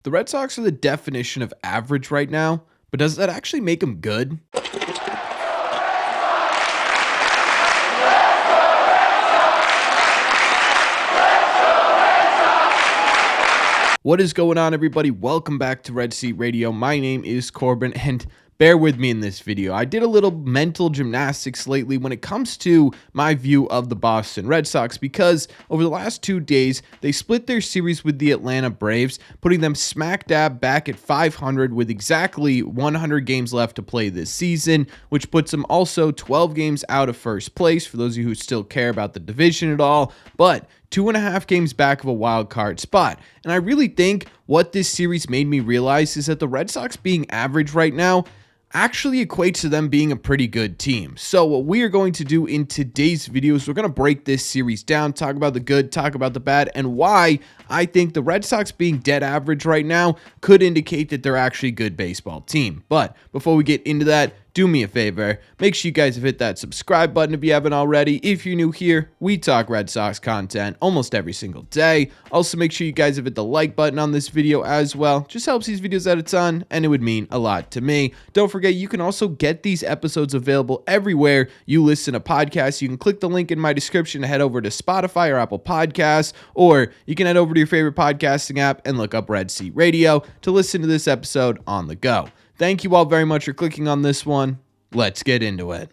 The Red Sox are the definition of average right now, but does that actually make them good? What is going on, everybody? Welcome back to Red Seat Radio. My name is Corbin, and bear with me in this video. I did a little mental gymnastics lately when it comes to my view of the Boston Red Sox, because over the last 2 days, they split their series with the Atlanta Braves, putting them smack dab back at 500 with exactly 100 games left to play this season, which puts them also 12 games out of first place, for those of you who still care about the division at all, but 2.5 games back of a wild card spot. And I really think what this series made me realize is that the Red Sox being average right now actually equates to them being a pretty good team. So what we are going to do in today's video is we're going to break this series down, talk about the good, talk about the bad, and why I think the Red Sox being dead average right now could indicate that they're actually a good baseball team. But before we get into that, do me a favor, make sure you guys have hit that subscribe button if you haven't already. If you're new here, we talk Red Sox content almost every single day. Also, make sure you guys have hit the like button on this video as well. Just helps these videos out a ton, and it would mean a lot to me. Don't forget, you can also get these episodes available everywhere you listen to podcasts. You can click the link in my description to head over to Spotify or Apple Podcasts, or you can head over to your favorite podcasting app and look up Red Seat Radio to listen to this episode on the go. Thank you all very much for clicking on this one. Let's get into it.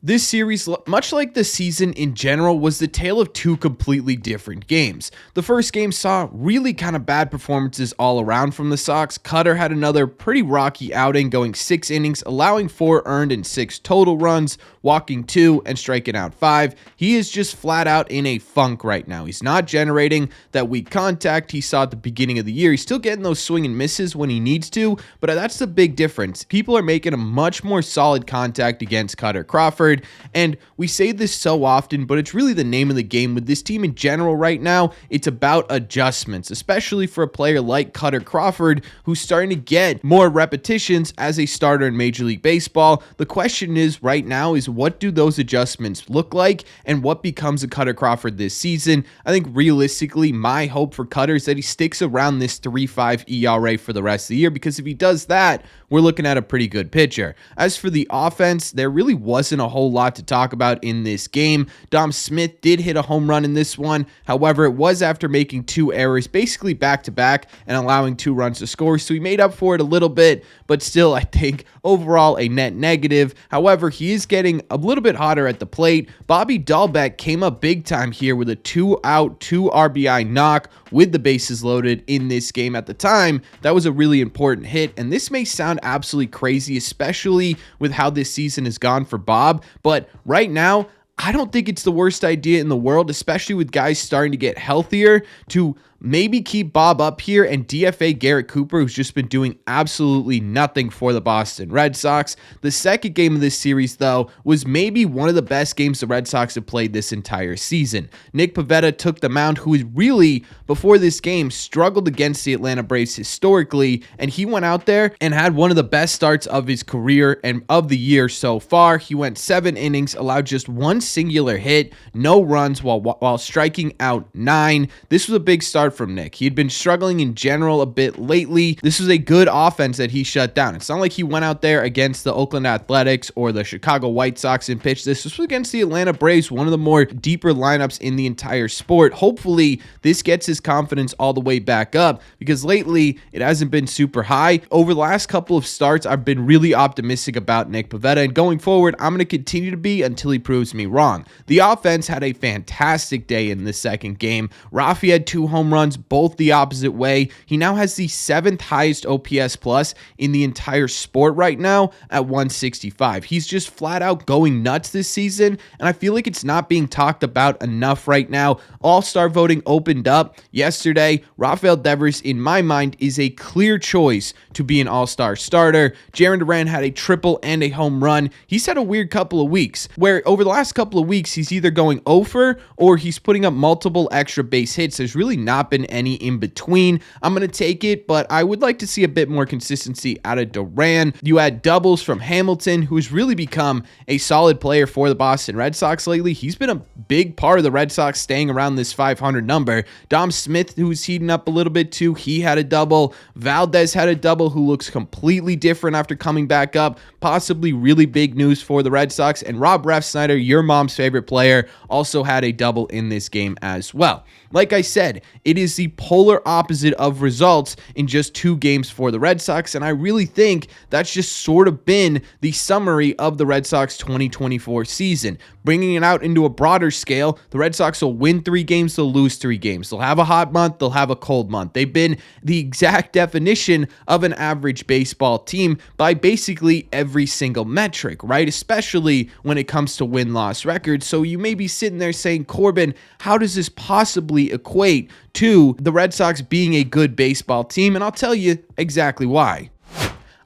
This series, much like the season in general, was the tale of two completely different games. The first game saw really kind of bad performances all around from the Sox. Cutter had another pretty rocky outing, going 6 innings, allowing 4 earned and 6 total runs, walking 2 and striking out 5. He is just flat out in a funk right now. He's not generating that weak contact he saw at the beginning of the year. He's still getting those swing and misses when he needs to, but that's the big difference. People are making a much more solid contact against Cutter Crawford. And we say this so often, but it's really the name of the game with this team in general right now. It's about adjustments, especially for a player like Cutter Crawford, who's starting to get more repetitions as a starter in Major League Baseball. The question is right now is, what do those adjustments look like, and what becomes a Cutter Crawford this season? I think realistically, my hope for Cutter is that he sticks around this 3.5 ERA for the rest of the year, because if he does that, we're looking at a pretty good pitcher. As for the offense, there really wasn't a whole lot to talk about in this game. Dom Smith did hit a home run in this one. However, it was after making 2 errors, basically back to back, and allowing 2 runs to score. So he made up for it a little bit, but still, I think overall a net negative. However, he is getting a little bit hotter at the plate. Bobby Dahlbeck came up big time here with a 2-out, 2 RBI knock with the bases loaded in this game. At the time, that was a really important hit, and this may sound absolutely crazy, especially with how this season has gone for Bob, but right now, I don't think it's the worst idea in the world, especially with guys starting to get healthier, to maybe keep Bob up here and DFA Garrett Cooper, who's just been doing absolutely nothing for the Boston Red Sox. The second game of this series, though, was maybe one of the best games the Red Sox have played this entire season. Nick Pivetta took the mound, who really, before this game, struggled against the Atlanta Braves historically, and he went out there and had one of the best starts of his career and of the year so far. He went 7 innings, allowed just 1 singular hit, no runs, while striking out 9. This was a big start from Nick. He had been struggling in general a bit lately. This was a good offense that he shut down. It's not like he went out there against the Oakland Athletics or the Chicago White Sox and pitched this. This was against the Atlanta Braves, one of the more deeper lineups in the entire sport. Hopefully, this gets his confidence all the way back up, because lately it hasn't been super high. Over the last couple of starts, I've been really optimistic about Nick Pivetta, and going forward, I'm going to continue to be until he proves me wrong. The offense had a fantastic day in the second game. Rafi had 2 home runs, both the opposite way. He now has the 7th highest OPS plus in the entire sport right now at 165. He's just flat out going nuts this season, and I feel like it's not being talked about enough right now. All-star voting opened up yesterday. Rafael Devers, in my mind, is a clear choice to be an all-star starter. Jarren Duran had a triple and a home run. He's had a weird couple of weeks, where over the last couple of weeks, he's either going over or he's putting up multiple extra base hits. There's really not happen any in between, I'm going to take it, but I would like to see a bit more consistency out of Duran. You had doubles from Hamilton, who's really become a solid player for the Boston Red Sox lately. He's been a big part of the Red Sox staying around this 500 number. Dom Smith, who's heating up a little bit too, he had a double. Valdez had a double, who looks completely different after coming back up. Possibly really big news for the Red Sox. And Rob Refsnyder, your mom's favorite player, also had a double in this game as well. Like I said, it is the polar opposite of results in just 2 games for the Red Sox, and I really think that's just sort of been the summary of the Red Sox 2024 season. Bringing it out into a broader scale, the Red Sox will win 3 games, they'll lose 3 games. They'll have a hot month, they'll have a cold month. They've been the exact definition of an average baseball team by basically every single metric, right? Especially when it comes to win-loss records. So you may be sitting there saying, Corbin, how does this possibly equate to the Red Sox being a good baseball team? And I'll tell you exactly why.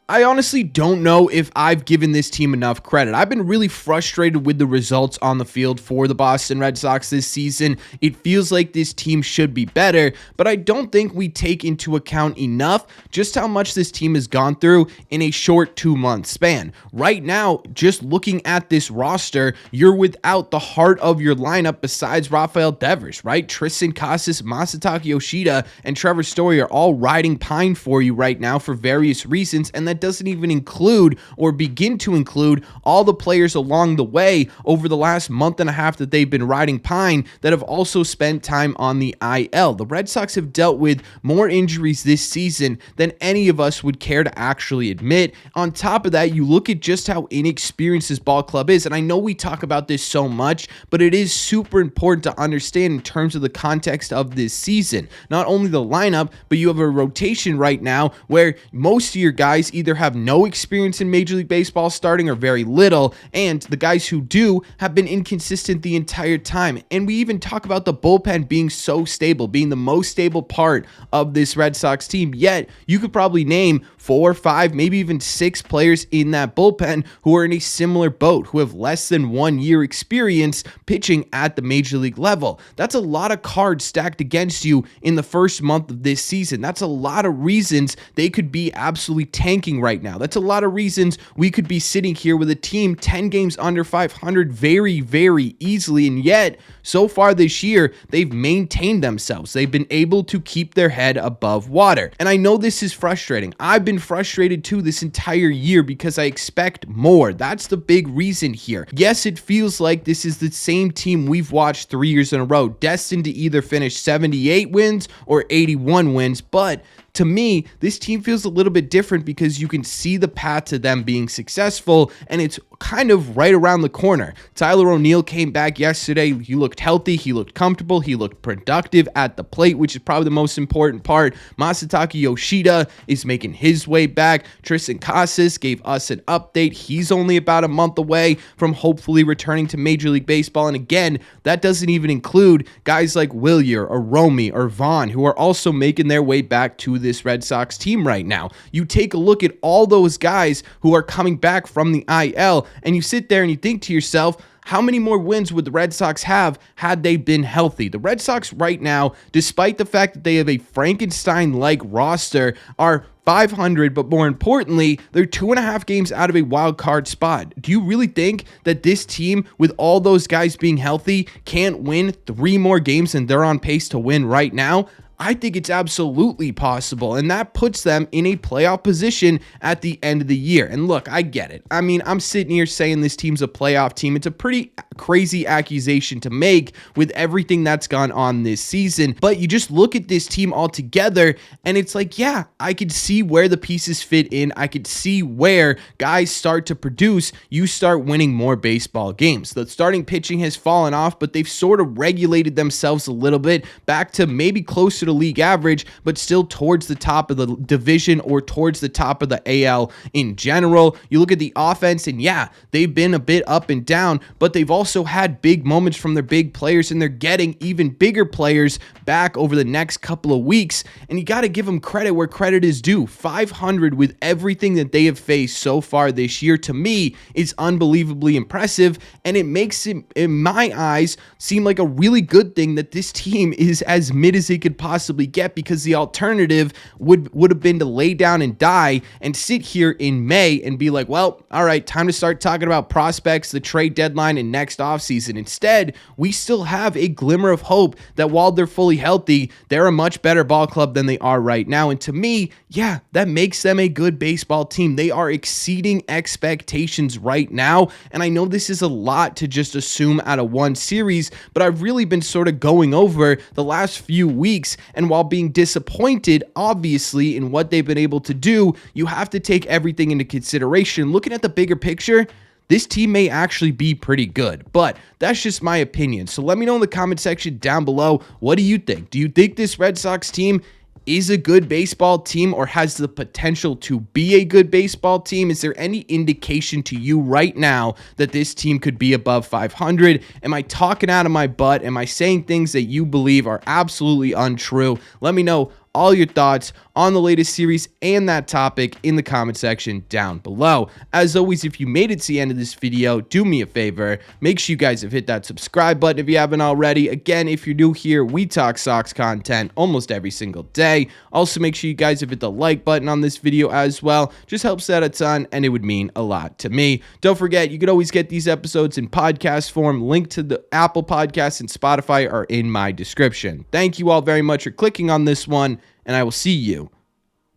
I honestly don't know if I've given this team enough credit. I've been really frustrated with the results on the field for the Boston Red Sox this season. It feels like this team should be better, but I don't think we take into account enough just how much this team has gone through in a short 2-month span. Right now, just looking at this roster, you're without the heart of your lineup besides Rafael Devers, right? Tristan Casas, Masataka Yoshida, and Trevor Story are all riding pine for you right now for various reasons, and that doesn't even include or begin to include all the players along the way over the last month and a half that they've been riding pine that have also spent time on the IL. The Red Sox have dealt with more injuries this season than any of us would care to actually admit. On top of that, you look at just how inexperienced this ball club is, and I know we talk about this so much, but it is super important to understand in terms of the context of this season. Not only the lineup, but you have a rotation right now where most of your guys either have no experience in Major League Baseball starting or very little, and the guys who do have been inconsistent the entire time. And we even talk about the bullpen being so stable, being the most stable part of this Red Sox team, yet you could probably name 4, 5, maybe even 6 players in that bullpen who are in a similar boat, who have less than 1 year experience pitching at the Major League level. That's a lot of cards stacked against you in the first month of this season. That's a lot of reasons they could be absolutely tanking right now. That's a lot of reasons we could be sitting here with a team 10 games under 500 very, very easily, and yet so far this year they've maintained themselves. They've been able to keep their head above water, and I know this is frustrating. I've been frustrated too this entire year because I expect more. That's the big reason here. Yes, it feels like this is the same team we've watched 3 years in a row, destined to either finish 78 wins or 81 wins, but to me, this team feels a little bit different because you can see the path to them being successful, and it's kind of right around the corner. Tyler O'Neill came back yesterday. He looked healthy. He looked comfortable. He looked productive at the plate, which is probably the most important part. Masataka Yoshida is making his way back. Tristan Casas gave us an update. He's only about a month away from hopefully returning to Major League Baseball. And again, that doesn't even include guys like Willier or Romy or Vaughn, who are also making their way back to this Red Sox team right now. You take a look at all those guys who are coming back from the IL, and you sit there and you think to yourself, how many more wins would the Red Sox have had they been healthy? The Red Sox right now, despite the fact that they have a Frankenstein-like roster, are 500, but more importantly, they're 2.5 games out of a wild card spot. Do you really think that this team, with all those guys being healthy, can't win 3 more games than they're on pace to win right now? I think it's absolutely possible, and that puts them in a playoff position at the end of the year. And look, I get it. I mean, I'm sitting here saying this team's a playoff team. It's a pretty crazy accusation to make with everything that's gone on this season, but you just look at this team all together, and it's like, yeah, I could see where the pieces fit in. I could see where guys start to produce. You start winning more baseball games. The starting pitching has fallen off, but they've sort of regulated themselves a little bit back to maybe closer to league average, but still towards the top of the division or towards the top of the AL in general. You look at the offense, and yeah, they've been a bit up and down, but they've also had big moments from their big players, and they're getting even bigger players back over the next couple of weeks, and you got to give them credit where credit is due. 500 with everything that they have faced so far this year, to me, is unbelievably impressive, and it makes it, in my eyes, seem like a really good thing that this team is as mid as it could possibly possibly get, because the alternative would have been to lay down and die and sit here in May and be like, well, all right, time to start talking about prospects, the trade deadline, and next offseason. Instead, we still have a glimmer of hope that while they're fully healthy, they're a much better ball club than they are right now. And to me, yeah, that makes them a good baseball team. They are exceeding expectations right now. And I know this is a lot to just assume out of one series, but I've really been sort of going over the last few weeks. And while being disappointed, obviously, in what they've been able to do, you have to take everything into consideration. Looking at the bigger picture, this team may actually be pretty good, but that's just my opinion. So let me know in the comment section down below, what do you think? Do you think this Red Sox team is a good baseball team or has the potential to be a good baseball team? Is there any indication to you right now that this team could be above 500? Am I talking out of my butt? Am I saying things that you believe are absolutely untrue? Let me know all your thoughts on the latest series and that topic in the comment section down below. As always, if you made it to the end of this video, do me a favor, make sure you guys have hit that subscribe button if you haven't already. Again, if you're new here, we talk Sox content almost every single day. Also, make sure you guys have hit the like button on this video as well. Just helps out a ton, and it would mean a lot to me. Don't forget, you can always get these episodes in podcast form. Link to the Apple Podcasts and Spotify are in my description. Thank you all very much for clicking on this one, and I will see you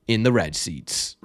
in the red seats.